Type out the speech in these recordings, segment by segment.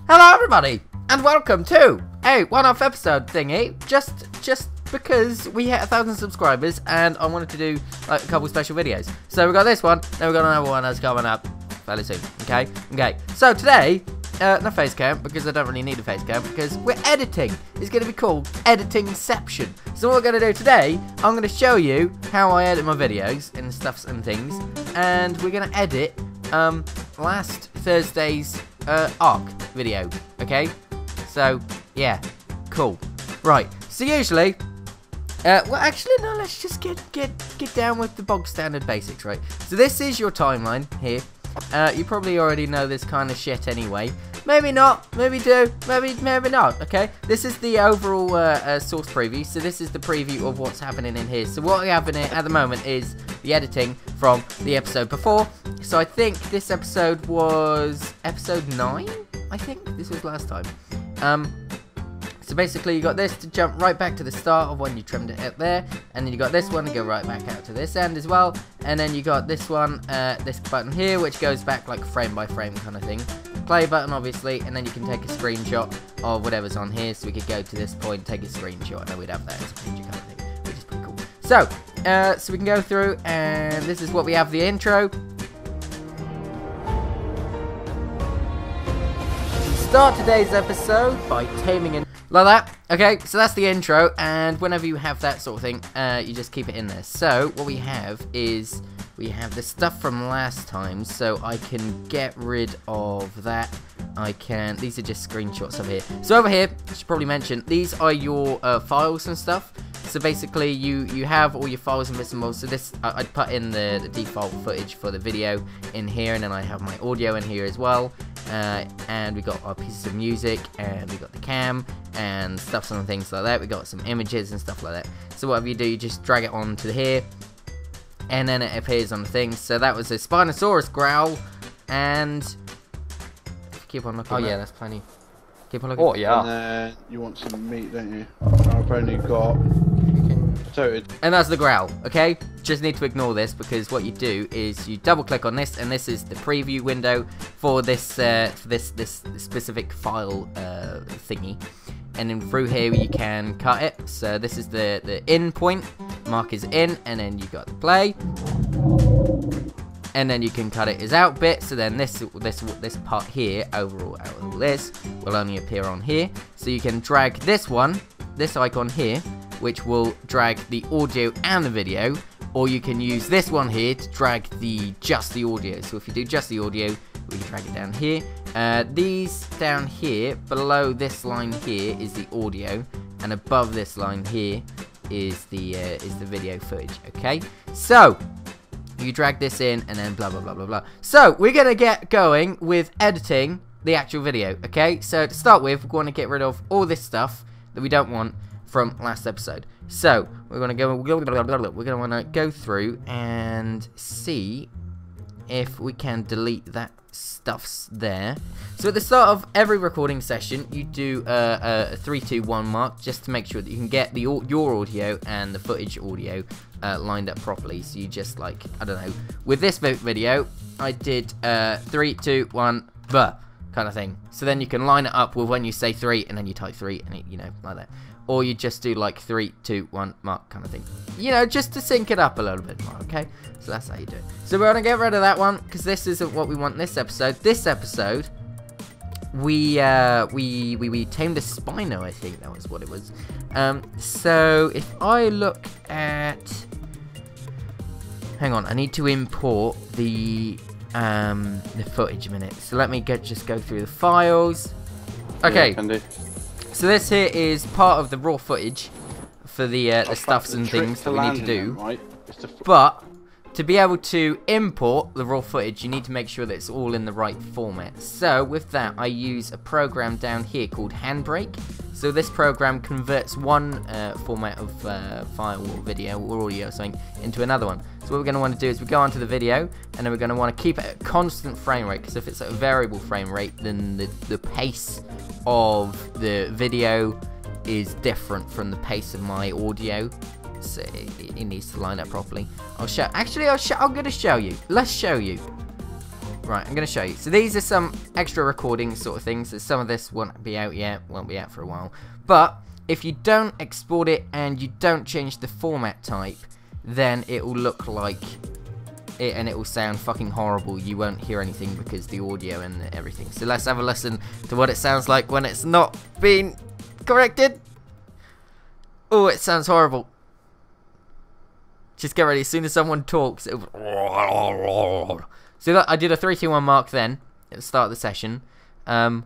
Hello everybody, and welcome to a one-off episode thingy, just because we hit 1,000 subscribers, and I wanted to do like a couple special videos. So we got this one, then we got another one that's coming up fairly soon, okay? So today, no face cam, because I don't really need a face cam, because we're editing. It's going to be called Editingception. So what we're going to do today, I'm going to show you how I edit my videos and stuffs and things, and we're going to edit last Thursday's ARC video, okay? So, yeah, cool. Right, so usually, well, actually, no, let's just get down with the bog standard basics, right? So this is your timeline here. You probably already know this kind of shit anyway. Maybe not, maybe do, maybe not, okay? This is the overall source preview, so this is the preview of what's happening in here. So what we have in it at the moment is the editing from the episode before. So I think this episode was episode 9, I think? This was last time. So basically you got this to jump right back to the start of when you trimmed it out there, and then you got this one to go right back out to this end as well, and then you got this one, this button here, which goes back like frame by frame kind of thing. Play button obviously, and then you can take a screenshot of whatever's on here, so we could go to this point, take a screenshot, and then we'd have that as a picture kind of thing, which is pretty cool. So, so we can go through, and this is what we have, the intro. Start today's episode by taming in like that. Okay, so that's the intro, and whenever you have that sort of thing, you just keep it in there. So what we have is we have the stuff from last time, so I can get rid of that. These are just screenshots over here. So over here, I should probably mention, these are your files and stuff. So basically, you have all your files and bits and bobs. So this, I'd put in the default footage for the video in here, and then I have my audio in here as well. And we got our pieces of music, and we got the cam, and stuff and things like that. We got some images and stuff like that. So whatever you do, you just drag it onto here, and then it appears on the thing. So that was a Spinosaurus growl, and keep on looking. Oh yeah, that's plenty. Keep on looking. Oh yeah. And then you want some meat, don't you? I've only got toted. And that's the growl, okay? Just need to ignore this, because what you do is you double click on this, and this is the preview window for this this specific file thingy. And then through here you can cut it. So this is the in point, mark is in, and then you got the play. And then you can cut it as out bit, so then this part here, overall out of all this, will only appear on here. So you can drag this one, this icon here, which will drag the audio and the video, or you can use this one here to drag just the audio. So if you do just the audio, we can drag it down here. These down here, below this line here, is the audio, and above this line here is the video footage. Okay, so you drag this in, and then blah blah blah blah blah. So we're gonna get going with editing the actual video. Okay, so to start with, we're going to get rid of all this stuff that we don't want from last episode. So we're gonna want to go through and see if we can delete that stuffs there. So at the start of every recording session, you do a 3, 2, 1 mark, just to make sure that you can get your audio and the footage audio lined up properly. So you just, like, I don't know, with this video I did 3, 2, 1 kind of thing. So then you can line it up with when you say 3 and then you type 3, and it, you know, like that. Or you just do like 3, 2, 1 mark kind of thing. You know, just to sync it up a little bit more, okay? So that's how you do it. So we're gonna get rid of that one, because this isn't what we want in this episode. This episode, we tamed a Spino, I think that was what it was. So if I look at, hang on, I need to import the footage a minute. So let me just go through the files. Okay. Yeah, so this here is part of the raw footage for the stuffs and things that we need to do. Right? But to be able to import the raw footage, you need to make sure that it's all in the right format. So with that, I use a program down here called Handbrake. So this program converts one format of file or video or audio or something into another one. So what we're going to want to do is we go onto the video, and then we're going to want to keep it at a constant frame rate, because if it's at a variable frame rate, then the pace of the video is different from the pace of my audio. So it needs to line up properly. I'm going to show you. Let's show you. Right, I'm going to show you. So these are some extra recording sort of things. So some of this won't be out yet, won't be out for a while. But if you don't export it and you don't change the format type, then it will look like it, and it will sound fucking horrible. You won't hear anything because the audio and everything. So let's have a listen to what it sounds like when it's not been corrected. Oh, it sounds horrible. Just get ready. As soon as someone talks, it will... So look, I did a 3, 2, 1 mark then at the start of the session. You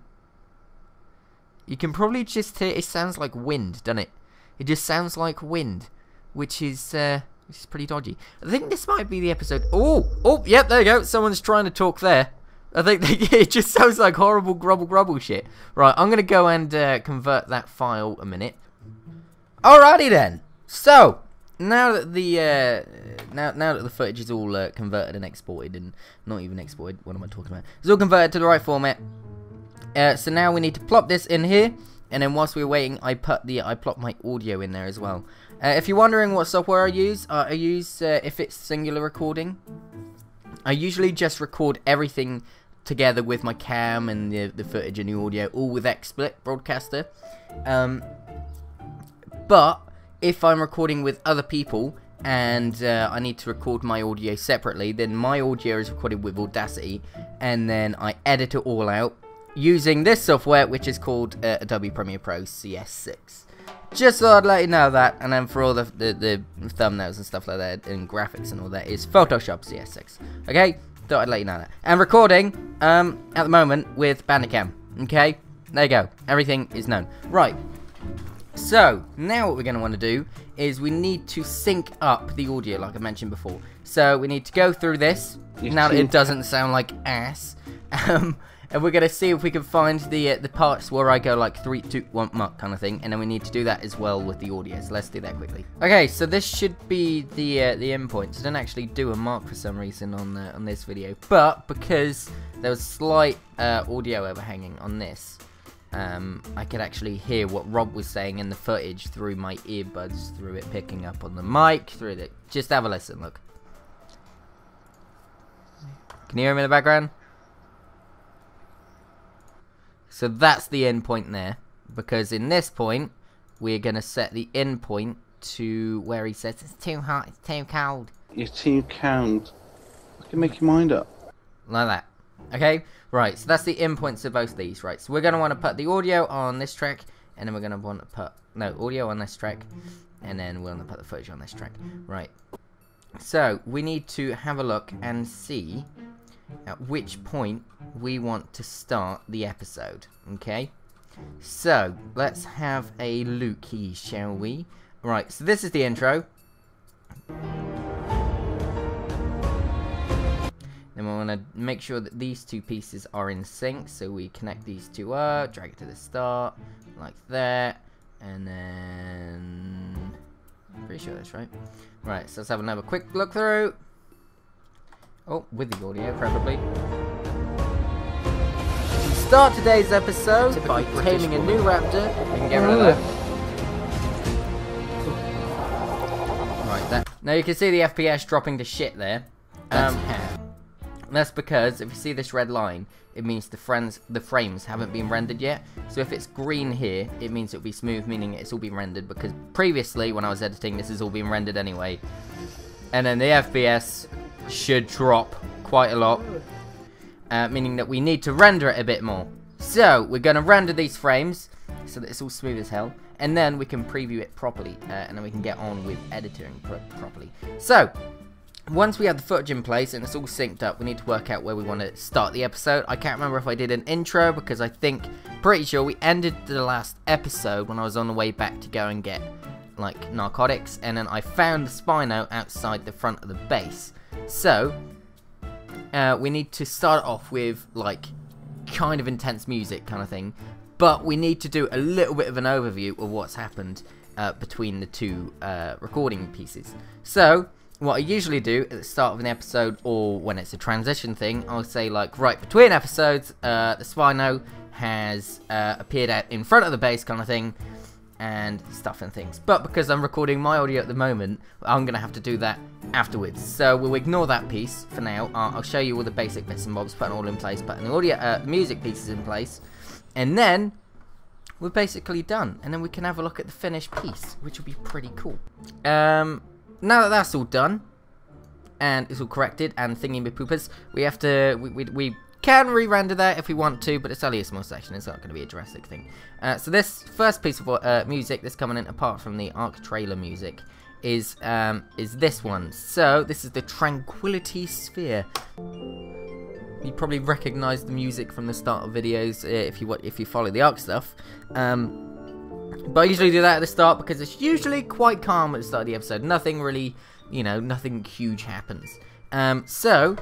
can probably just hear it sounds like wind, doesn't it? It just sounds like wind, which is pretty dodgy. I think this might be the episode. Oh, yep, there you go. Someone's trying to talk there. I think it just sounds like horrible grubble shit. Right, I'm gonna go and convert that file a minute. Alrighty then. So now that the now that the footage is all converted and exported, and not even exported, what am I talking about? It's all converted to the right format. So now we need to plop this in here, and then whilst we're waiting, I plop my audio in there as well. If you're wondering what software I use if it's singular recording, I usually just record everything together with my cam and the footage and the audio, all with XSplit Broadcaster. But if I'm recording with other people and I need to record my audio separately, then my audio is recorded with Audacity, and then I edit it all out using this software, which is called Adobe Premiere Pro CS6. Just thought I'd let you know that, and then for all the thumbnails and stuff like that, and graphics and all that, is Photoshop CS6. Okay? Thought I'd let you know that. And recording, at the moment, with Bandicam. Okay? There you go. Everything is known. Right. So, now what we're going to want to do is we need to sync up the audio, like I mentioned before. So, we need to go through this, now that it doesn't sound like ass. And we're going to see if we can find the parts where I go like 3, 2, 1 mark kind of thing. And then we need to do that as well with the audio. So, let's do that quickly. Okay, so this should be the endpoints. I didn't actually do a mark for some reason on this video. But, because there was slight audio overhanging on this, I could actually hear what Rob was saying in the footage through my earbuds, through it picking up on the mic, through it. Just have a listen, look. Can you hear him in the background? So that's the endpoint there, because in this point, we're going to set the endpoint to where he says it's too hot, it's too cold. You're too cold. I can make your mind up. Like that. Okay, right, so that's the endpoints of both these, right? So we're going to want to put the audio on this track, and then we're going to want to put, audio on this track, and then we're going to put the footage on this track. Right, so we need to have a look and see at which point we want to start the episode, okay? So, let's have a looky, shall we? Right, so this is the intro. Then we want to make sure that these two pieces are in sync, so we connect these two up, drag it to the start, like that, and then... pretty sure that's right. Right, so let's have another quick look through. Oh, with the audio, preferably. Start today's episode by taming a new raptor. We can get rid of that. Right, that. Now you can see the FPS dropping to shit there. That's because if you see this red line, it means the frames haven't been rendered yet. So if it's green here, it means it'll be smooth, meaning it's all been rendered. Because previously, when I was editing, this has all been rendered anyway. And then the FPS should drop quite a lot, meaning that we need to render it a bit more. So we're going to render these frames so that it's all smooth as hell, and then we can preview it properly, and then we can get on with editing properly. So once we have the footage in place and it's all synced up, we need to work out where we want to start the episode. I can't remember if I did an intro, because I think, pretty sure we ended the last episode when I was on the way back to go and get like narcotics, and then I found the Spino outside the front of the base. So we need to start off with like kind of intense music kind of thing, but we need to do a little bit of an overview of what's happened between the two recording pieces. So what I usually do at the start of an episode, or when it's a transition thing, I'll say like, right, between episodes, the Spino has appeared out in front of the base kind of thing, and stuff and things. But because I'm recording my audio at the moment, I'm going to have to do that afterwards. So we'll ignore that piece for now. I'll show you all the basic bits and bobs, putting all in place, putting the audio, music pieces in place, and then we're basically done. And then we can have a look at the finished piece, which will be pretty cool. Now that that's all done, and it's all corrected and thingy poopers, we have to, we can re-render that if we want to, but it's only a small section. It's not going to be a drastic thing. So this first piece of music that's coming in, apart from the Ark trailer music, is this one. So this is the Tranquility Sphere. You probably recognise the music from the start of videos if you follow the Ark stuff. But I usually do that at the start because it's usually quite calm at the start of the episode. Nothing really, you know, nothing huge happens. So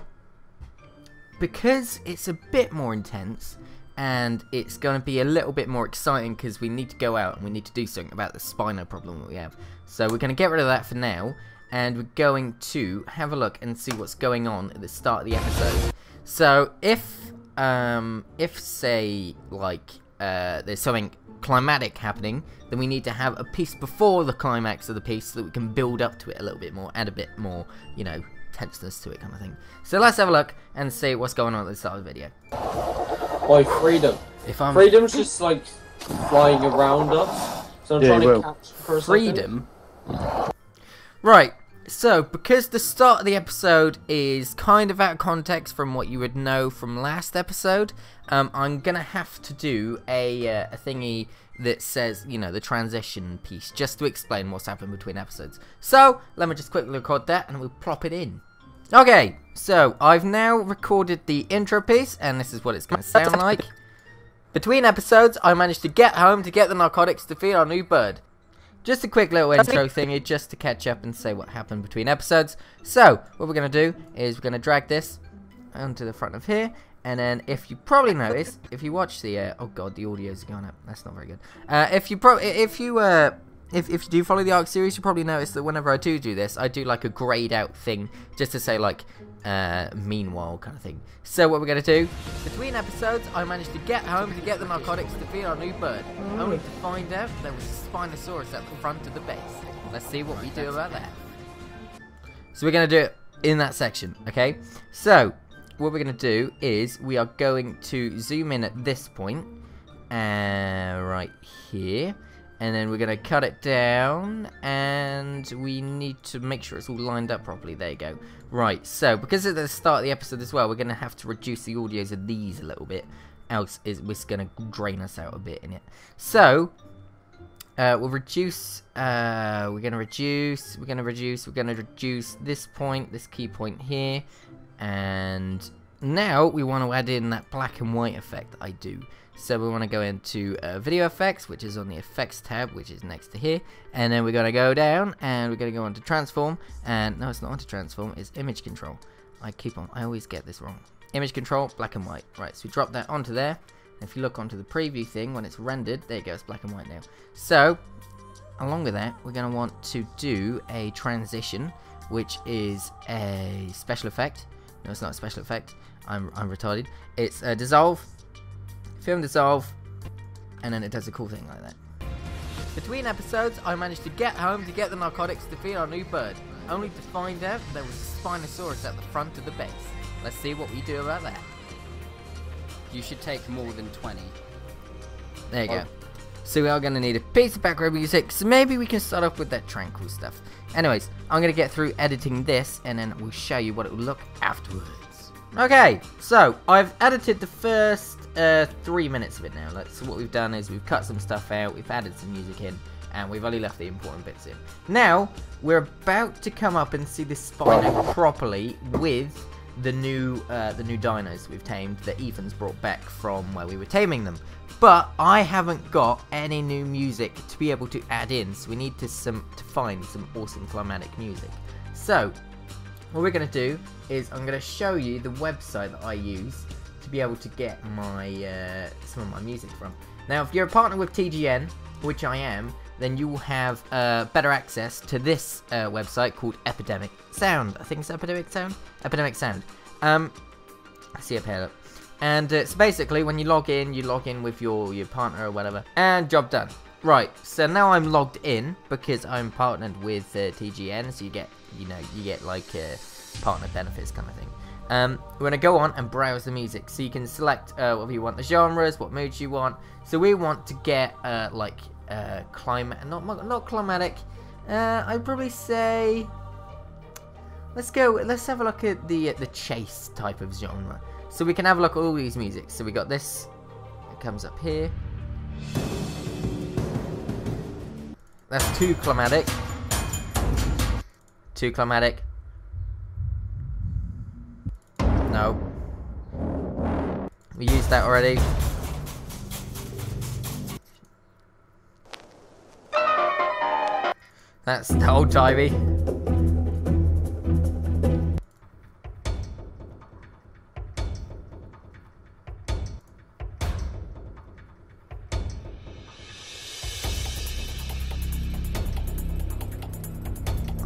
because it's a bit more intense and it's going to be a little bit more exciting because we need to go out and we need to do something about the Spino problem that we have. So we're going to get rid of that for now, and we're going to have a look and see what's going on at the start of the episode. So if say like there's something climatic happening, then we need to have a piece before the climax of the piece so that we can build up to it a little bit more, add a bit more, you know, tenseness to it, kind of thing. So let's have a look and see what's going on at the start of the video. Like freedom. Freedom's just like flying around us. So I'm trying to catch for a freedom. Right. So because the start of the episode is kind of out of context from what you would know from last episode, I'm gonna have to do a thingy that says, you know, the transition piece, just to explain what's happened between episodes. So let me just quickly record that and we'll plop it in. Okay, so I've now recorded the intro piece, and this is what it's going to sound like. Between episodes, I managed to get home to get the narcotics to feed our new bird. Just a quick little intro thingy, just to catch up and say what happened between episodes. So, what we're going to do is we're going to drag this onto the front of here, and then if you probably notice, if you watch the, oh god, the audio's gone up, that's not very good. If you do follow the Ark series, you probably notice that whenever I do this, I do like a grayed out thing, just to say like, meanwhile kind of thing. So what we're going to do, between episodes, I managed to get home to get the narcotics to feed our new bird, only to find out there was a Spinosaurus at the front of the base. Let's see what we do about that. So we're going to do it in that section, okay? So, what we're going to do is, we are going to zoom in at this point, right here. And then we're going to cut it down, and we need to make sure it's all lined up properly. There you go. Right, so because at the start of the episode as well, we're going to have to reduce the audios of these a little bit, else it's going to drain us out a bit in it. So, we'll reduce, we're going to reduce this point, this key point here, and now we want to add in that black and white effect that I do. So we want to go into video effects, which is on the effects tab, which is next to here, and then we're going to go down and we're going to go onto transform, and no, it's not onto transform, it's image control. I always get this wrong. Image control, black and white. Right, so we drop that onto there. If you look onto the preview thing when it's rendered, there you go, it's black and white now. So along with that, we're going to want to do a transition, which is a special effect. No, it's not a special effect. I'm retarded. It's a dissolve. Film dissolve, and then it does a cool thing like that. Between episodes, I managed to get home to get the narcotics to feed our new bird, only to find out there was a Spinosaurus at the front of the base. Let's see what we do about that. You should take more than 20. There you go. So we are going to need a piece of background music, so maybe we can start off with that tranquil stuff. Anyways, I'm going to get through editing this, and then we'll show you what it will look afterwards. Okay, so I've edited the first 3 minutes of it now. So what we've done is we've cut some stuff out, we've added some music in, and we've only left the important bits in. Now we're about to come up and see the Spino properly with the new dinos we've tamed that Ethan's brought back from where we were taming them. But I haven't got any new music to be able to add in, so we need to find some awesome climatic music. So what we're going to do is I'm going to show you the website that I use to be able to get my some of my music from. Now, if you're a partner with TGN, which I am, then you will have better access to this website called Epidemic Sound. I think it's Epidemic Sound? Epidemic Sound. I see a pair up. And so basically, when you log in with your partner or whatever, and job done. Right, so now I'm logged in because I'm partnered with TGN, so you get like partner benefits kind of thing. We're gonna go on and browse the music, so you can select whether you want the genres, what moods you want. So we want to get climate, not climatic. I'd probably say let's have a look at the chase type of genre. So we can have a look at all these music. So we got this. It comes up here. That's too climatic. Too climatic. No. We used that already. That's old-timey.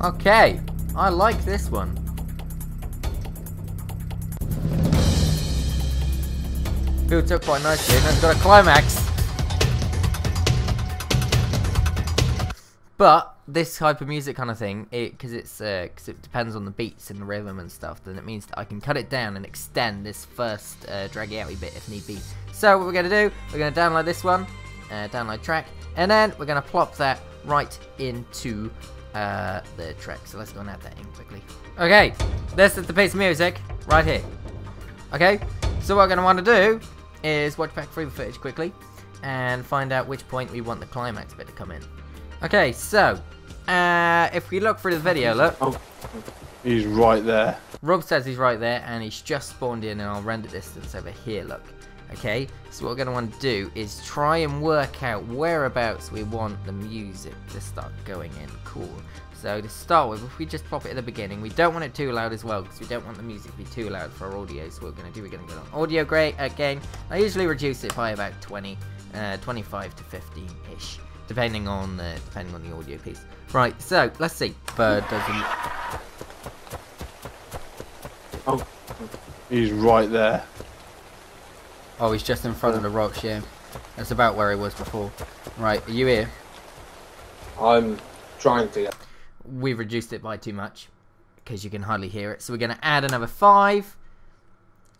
Okay, I like this one. Builds up quite nicely, and it's got a climax. But this type of music kind of thing, because it depends on the beats and the rhythm and stuff, then it means that I can cut it down and extend this first draggy outy bit if need be. So what we're going to do, we're going to download this one, download track, and then we're going to plop that right into the track. So let's go and add that in quickly. Okay, this is the piece of music right here. Okay, so what we're going to want to do is watch back through the footage quickly and find out which point we want the climax bit to come in. Okay, so if we look through the video, look. Oh, he's right there. Rob says he's right there, and he's just spawned in in our render distance over here, look. Okay, so what we're going to want to do is try and work out whereabouts we want the music to start going in. Cool. So to start with, if we just plop it at the beginning, we don't want it too loud as well, because we don't want the music to be too loud for our audio. So what we're going to do, we're going to go on audio gain. I usually reduce it by about 25 to 15-ish. Depending on the audio piece. Right, so let's see. Bird doesn't. Oh, he's right there. Oh, he's just in front of the rocks. Yeah, that's about where he was before. Right, are you here? I'm trying to. We've reduced it by too much because you can hardly hear it. So we're gonna add another 5.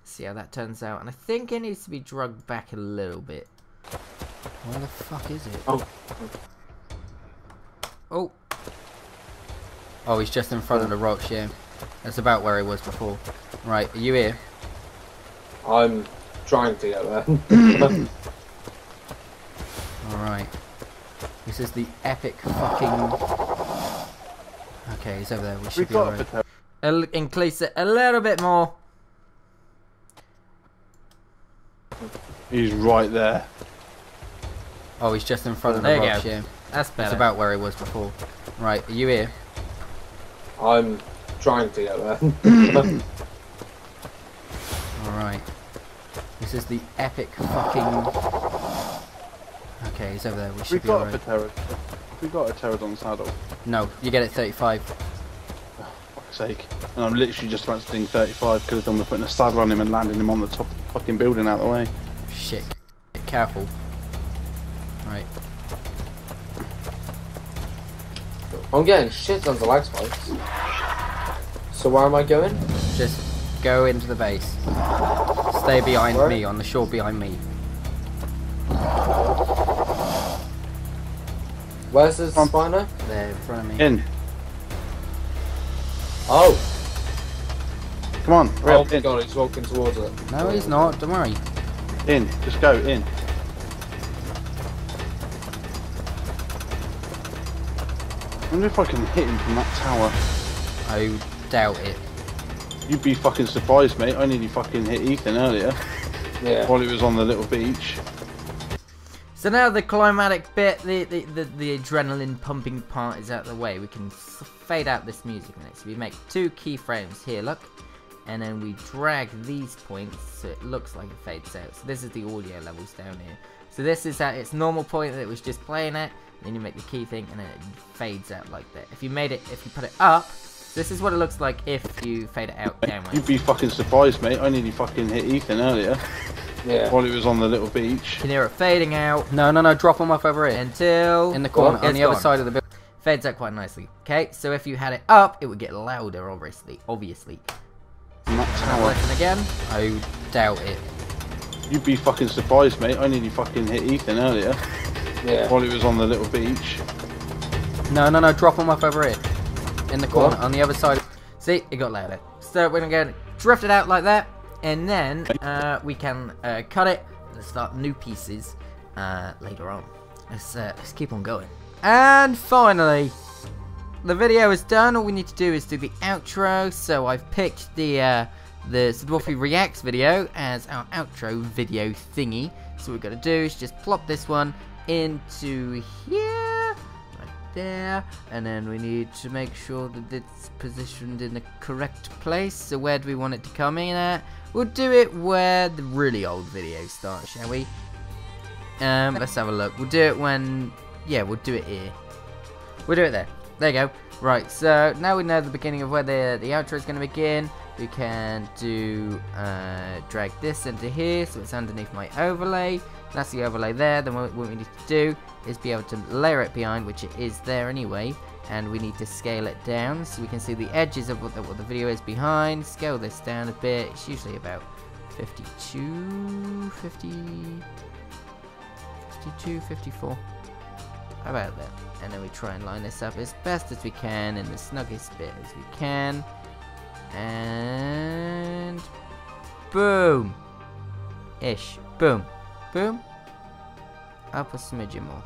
See how that turns out, and I think it needs to be drugged back a little bit. Where the fuck is it? Oh. Oh. Oh, he's just in front of the rocks, yeah. That's about where he was before. Right, are you here? I'm trying to get there. Alright. This is the epic fucking... Okay, he's over there. We should be alright. Increase it a little bit more. He's right there. Oh, he's just in front of the rocks, yeah. That's better. That's about where he was before. Right, are you here? I'm trying to get there. Alright. This is the epic fucking... Okay, he's over there. We should be alright. We got a pterodon saddle. No, you get it 35. Oh, fuck's sake. And I'm literally just about to ding 35 because I'm putting a saddle on him and landing him on the top of the fucking building out of the way. Shit. Get careful. Right. I'm getting shit tons of lag spikes. So where am I going? Just go into the base. Stay behind me, on the shore behind me. Where's the spawner? There, in front of me. In. Oh! Come on, Oh my god, he's walking towards it. No, he's not, don't worry. In, just go, in. I wonder if I can hit him from that tower. I doubt it. You'd be fucking surprised, mate. I nearly fucking hit Ethan earlier. Yeah. While he was on the little beach. So now the climatic bit, the adrenaline pumping part is out of the way. We can fade out this music in it. So we make 2 keyframes here, look. And then we drag these points so it looks like it fades out. So this is the audio levels down here. So this is at its normal point that it was just playing at. Then you make the key thing and then it fades out like that. If you put it up, this is what it looks like if you fade it out downwards. You'd be fucking surprised, mate. I nearly fucking hit Ethan earlier. Yeah. While it was on the little beach. You can hear it fading out. No, drop them off over here. Until... In the corner, on the other side of the building. Fades out quite nicely. Okay, so if you had it up, it would get louder, obviously. And that tower. Listen again. I doubt it. You'd be fucking surprised, mate. I nearly fucking hit Ethan earlier. Yeah. While it was on the little beach. No, drop them off over here. In the corner, on the other side. See, it got louder. So we're going to drift it out like that. And then we can cut it and start new pieces later on. Let's keep on going. And finally, the video is done. All we need to do is do the outro. So I've picked the Dwarfy Reacts video as our outro video thingy. So what we're going to do is just plop this one into here, right there. And then we need to make sure that it's positioned in the correct place. So where do we want it to come in at? We'll do it where the really old video starts, shall we? Let's have a look. We'll do it when... Yeah, we'll do it here. We'll do it there. There you go. Right, so now we know the beginning of where the outro is going to begin. We can do... drag this into here, so it's underneath my overlay. That's the overlay there. Then what we need to do is be able to layer it behind, which it is there anyway. And we need to scale it down so we can see the edges of what the video is behind. Scale this down a bit. It's usually about 52, 54. How about that? And then we try and line this up as best as we can in the snuggest bit as we can. And boom! Ish. Boom. Boom. Up a smidgen more.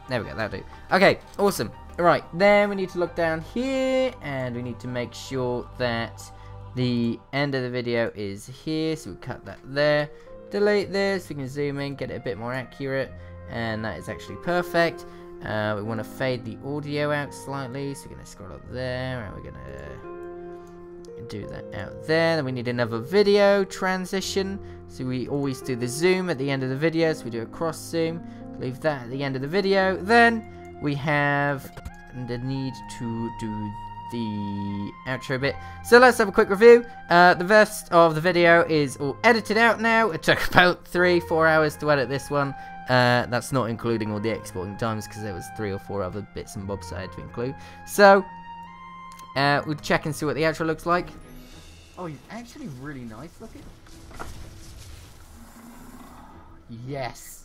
There we go, that'll do. Okay, awesome. Right, then we need to look down here and we need to make sure that the end of the video is here. So we cut that there. Delete this, we can zoom in, get it a bit more accurate. And that is actually perfect. We want to fade the audio out slightly, so we're going to scroll up there, and we're going to do that out there. Then we need another video transition, so we always do the zoom at the end of the video, so we do a cross zoom, leave that at the end of the video. Then we have the need to do the outro bit. So let's have a quick review. The rest of the video is all edited out now. It took about 3-4 hours to edit this one. That's not including all the exporting times because there was 3 or 4 other bits and bobs I had to include. So we'll check and see what the outro looks like. Oh, he's actually really nice looking. Yes.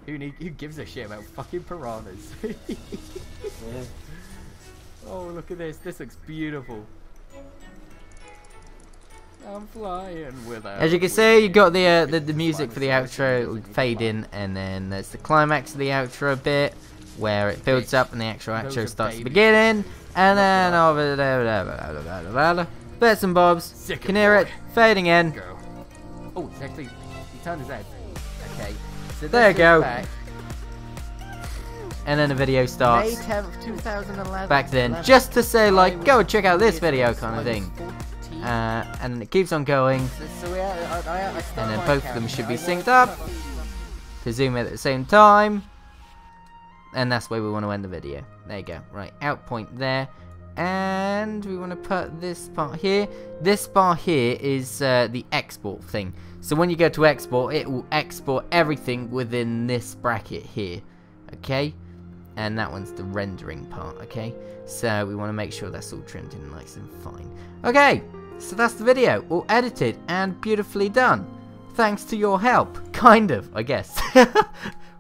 Who gives a shit about fucking piranhas? Yeah. Oh, look at this. This looks beautiful. I'm flying without. As you can see, you got the music for the outro. It will fade in, and then there's the climax of the outro bit where it builds up and the actual outro starts beginning. And then over there, bits and bobs. You can hear it fading in. Oh, it's actually he turned his head. Okay, so there you go. And then the video starts. May 10th, 2011. Back then, just to say like, go check out this video kind of thing. And it keeps on going. And then both of them should be synced up. To zoom in at the same time. And that's where we want to end the video. There you go. Right, out point there. And we want to put this part here. This bar here is the export thing. So when you go to export, it will export everything within this bracket here. Okay? And that one's the rendering part, okay? So we want to make sure that's all trimmed in nice and fine. Okay, so that's the video, all edited and beautifully done. Thanks to your help. Kind of, I guess.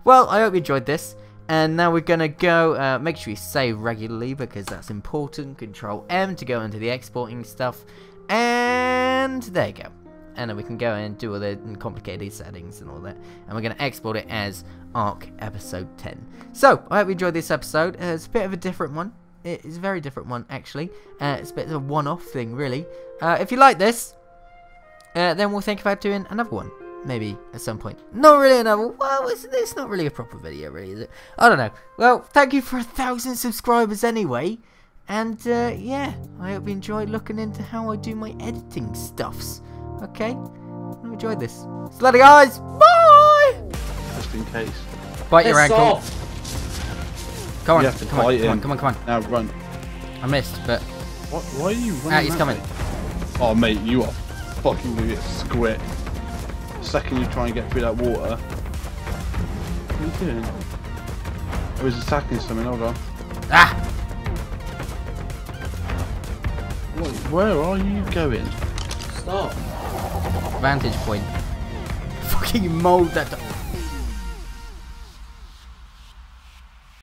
Well, I hope you enjoyed this. And now we're going to go, make sure you save regularly because that's important. Control M to go into the exporting stuff. And there you go. And then we can go and do all the complicated settings and all that. And we're going to export it as Arc Episode 10. So, I hope you enjoyed this episode. It's a bit of a different one. It's a very different one, actually. It's a bit of a one-off thing, really. If you like this, then we'll think about doing another one. Maybe at some point. Not really another. Well, it's not really a proper video, really, is it? I don't know. Well, thank you for 1,000 subscribers anyway. And, yeah, I hope you enjoyed looking into how I do my editing stuffs. Okay, I enjoyed this. So later, guys. Bye. Just in case. Bite your ankle. Off. Come on, You have to come on, bite come on, in. come on, come on. Now run. I missed, but What? Why are you running? he's that coming. way? Oh, mate, you are fucking gonna get squit. The second you try and get through that water. What are you doing? Oh, he's attacking something, hold on. Ah! Wait, where are you going? Stop. Vantage point. Fucking mold that.